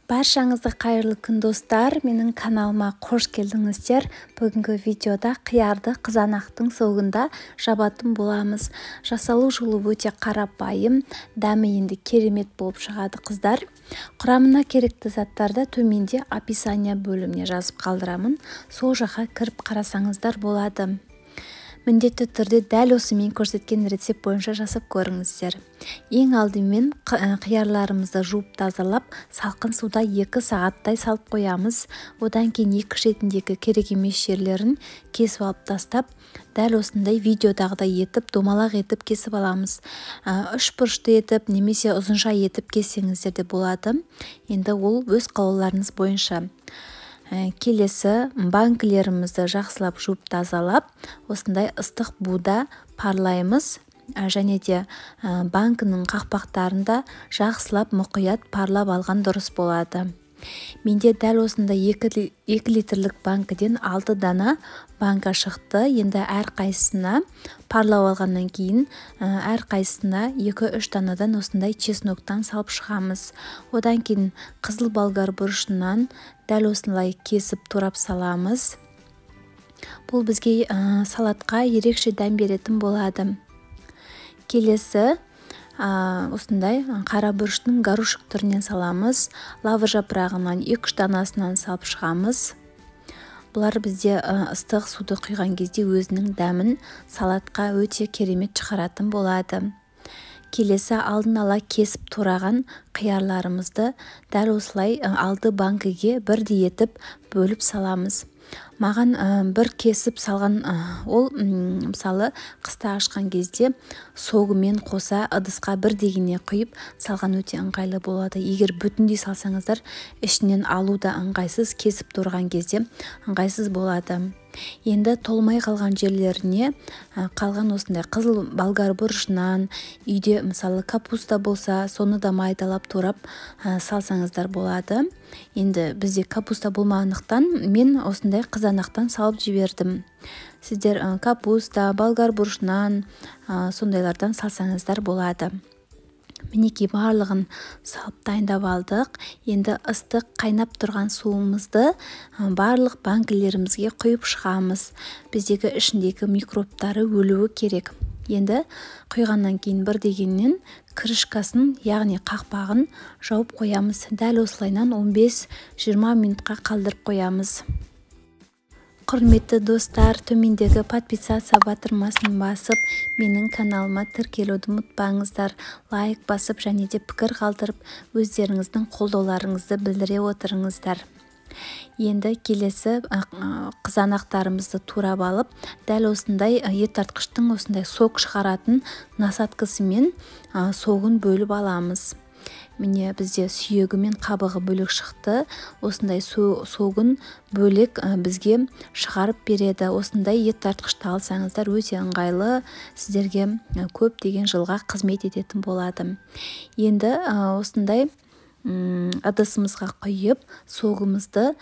Баршаңызға қайырлы күн достар, менің каналыма қош келдіңіздер. Бүгінгі видеода қиярды қызанақтың соғында жабатын боламыз. Жасалу жолы өте қарапайым, дәмі енді керемет болып шығады қыздар. Құрамына керекті заттарды төменде описание бөліміне жазып қалдырамын. Сол жаққа кіріп қарасаңыздар болады. Міндетті түрде дәл осы мен көрсеткен рецепт бойынша жасап көріңіздер. Ең алдымен қиярларымызды жуып тазалап, салқын суда 2 сағаттай салып қоямыз. Одан кейін екі шетіндегі керек емес жерлерін кесіп алып тастап, дәл осындай видеодағыдай етіп, домалақ етіп кесіп аламыз. 3 бұрышты етіп, немесе ұзынша етіп кессеңіздер де болады. Енді ол өз қалауларыңыз бойынша. Келесі банкілерімізді жақсылап жуып тазалап, осындай ыстық буда парлаймыз, және де банкінің қақпақтарында жақсылап мұқият парлап алған дұрыс болады. Менде дәл осында 2 литрлік банкіден 6 дана банка шықты. Енді әр қайсысына парлап алғаннан кейін әр қайсысына 2-3 данадан осындай чесноктан салып шығамыз. Одан кейін қызыл болгар бұрышынан дәл осылай кесіп турап саламыз. Бұл бізге салатқа ерекше дәм беретін болады. Келесі осындай қара бұрыштың горошек түрінен саламыз. Лава жапырағынан 2-3 данасынан салып шығамыз. Бұлар бізде ыстық суды құйған кезде өзінің дәмін салатқа өте керемет шығаратын болады. Келесі алдын ала кесіп тураған қиярларымызды дәл осылай 6 банкіге бірдей етіп бөліп саламыз. Маған бір кесіп салған ол мысалы қыста ашқан кезде соғымен қоса ыдысқа бір дегеніне құйып салған өте ыңғайлы болады. Егер бүтіндей салсаңыздар, ішінен алу да ыңғайсыз, кесіп тұрған кезде ыңғайсыз болады. Енді толмай қалған жерлеріне қалған осындай қызыл болгар бұрышынан, үйде мысалы капуста болса, соны да майдалап турап салсаңыздар болады. Енді бізде капуста болмағандықтан мен осындай қызанақтан салып жібердім. Сіздер капуста, болгар бұрышынан сондайлардан салсаңыздар болады. Мінекей барлығын салып дайындап алдық. Енді ыстық қайнап тұрған суымызды барлық банкілерімізге құйып шығамыз. Біздегі ішіндегі микробтары өлуі керек. Енді құйғаннан кейін бір дегеннен крышкасын, яғни қақпағын жауып қоямыз. Дәл осылайнан 15-20 минутқа қалдырып қоямыз. Құрметті достар, төмендегі подписация батырмасын басып, менің каналыма тіркелуді ұмытпаңыздар. Лайк басып және де пікір қалдырып, өздеріңіздің қолдауларыңызды білдіре отырыңыздар. Енді келесі қызанақтарымызды турап алып, дәл осындай ет тартқыштың осындай сок шығаратын насаткасымен соғын бөліп аламыз. Міне бізде сүйегі мен қабығы бөлек шықты. Осындай соғын бөлек бізге шығарып береді. Осындай ет тартқышты алсаңыздар өте ыңғайлы, сіздерге көп деген жылға қызмет ететін болады. Енді осындай ыдысымызға құйып, соғымызды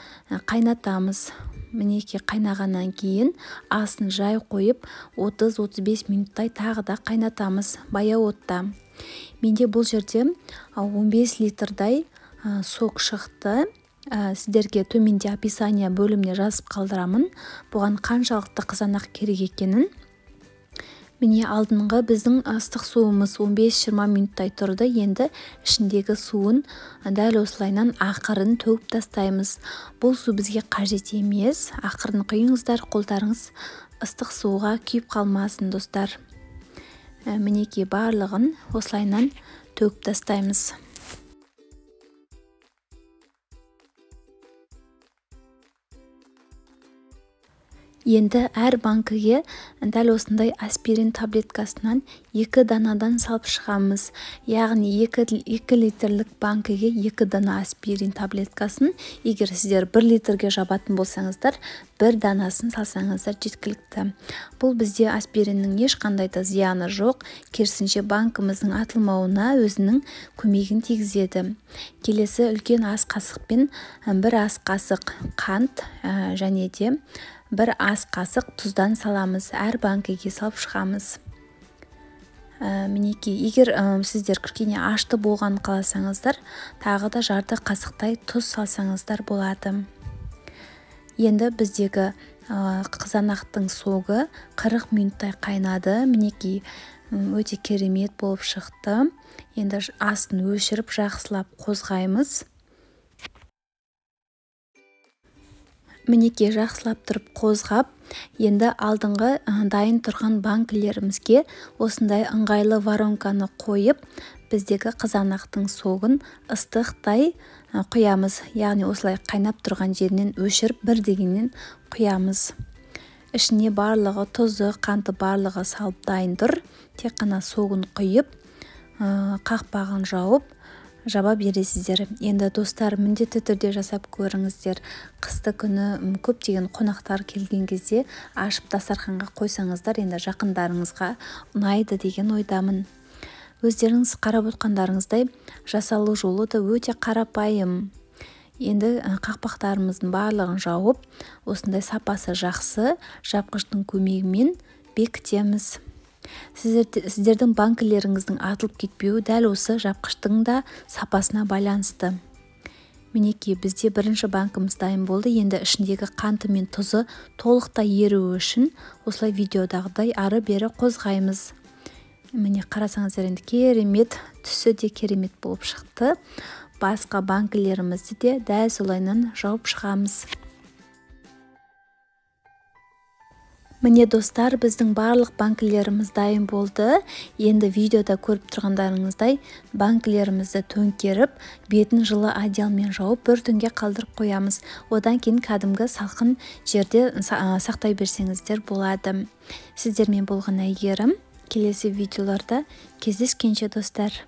қайнатамыз. Мінекей қайнағаннан кейін асын жай қойып 30-35 минуттай тағы да қайнатамыз баяу отта. Менде бұл жерде 15 литрдай сок шықты. Сіздерге төменде описание бөліміне жазып қалдырамын. Бұған қаншалықты қызанақ керек екенін. Міне алдыңғы біздің ыстық суымыз 15-20 минуттай тұрды. Енді ішіндегі суын дәл осылайнан ақырын төгіп тастаймыз. Бұл су бізге қажет емес. Ақырын құйыңыздар, қолдарыңыз ыстық суға күйіп қалмасын достар. Мінекей барлығын осылайнан төгіп тастаймыз. Енді әр банкіге дәл осындай аспирин таблеткасынан 2 данадан салып шығамыз. Яғни 2 литрлік банкіге 2 дана аспирин таблеткасын, егер сіздер 1 литрге жабатын болсаңыздар, 1 данасын салсаңыздар жеткілікті. Бұл бізде аспириннің ешқандай да зияны жоқ, керісінше банкіміздің атылмауына өзінің көмегін тигізеді. Келесі үлкен ас қасықпен 1 ас қасық қант және де 1 ас қасық тұздан саламыз. Әр банкіге салып шығамыз. Мінекей, егер сіздер кішкене ашты болған қаласаңыздар, тағы да жарты қасықтай тұз салсаңыздар болады. Енді біздегі қызанақтың соғы 40 минуттай қайнады. Мінекей, өте керемет болып шықты. Енді астын өшіріп жақсылап қозғаймыз. Мінекей, жақсылап тұрып қозғап, енді алдыңғы дайын тұрған банкілерімізге осындай ыңғайлы воронканы қойып, біздегі қызанақтың соғын ыстықтай құямыз. Яғни осылай қайнап тұрған жерінен өшіріп бір дегеннен құямыз. Ішіне барлығы тұзы, қанты барлығы салып дайын тұр. Тек қана соғын құйып, қақпағын жауып, жаба бересіздер. Енді достар, міндетті түрде жасап көріңіздер. Қысты күні көптеген қонақтар келген кезде ашып дастарханға қойсаңыздар, енді жақындарыңызға ұнайды деген ойдамын. Өздеріңіз қарап отқандарыңыздай, жасалу жолы да өте қарапайым. Енді қақпақтарымыздың барлығын жауып, осындай сапасы жақсы жапқыштың көмегімен бекітеміз. Сіздердің банкілеріңіздің атылып кетпеуі дәл осы жапқыштың да сапасына байланысты. Мінекей, бізде бірінші банкіміз дайын болды. Енді ішіндегі қанты мен тұзы толықтай еруі үшін осылай видеодағыдай ары бері қозғаймыз. Міне, қарасаңыздар, енді керемет, түсі де керемет болып шықты. Басқа банкілерімізді де дәл солайынан жауып шығамыз. Міне достар, біздің барлық банкілеріміз дайын болды. Енді видеода көріп тұрғандарыңыздай банкілерімізді төңкеріп, бетін жылы одеялмен жауып, бір түнге қалдырып қоямыз. Одан кейін кәдімгі салқын жерде сақтай берсеңіздер болады. Сіздермен болған Әйгерім. Келесі видеоларда кездескенше достар.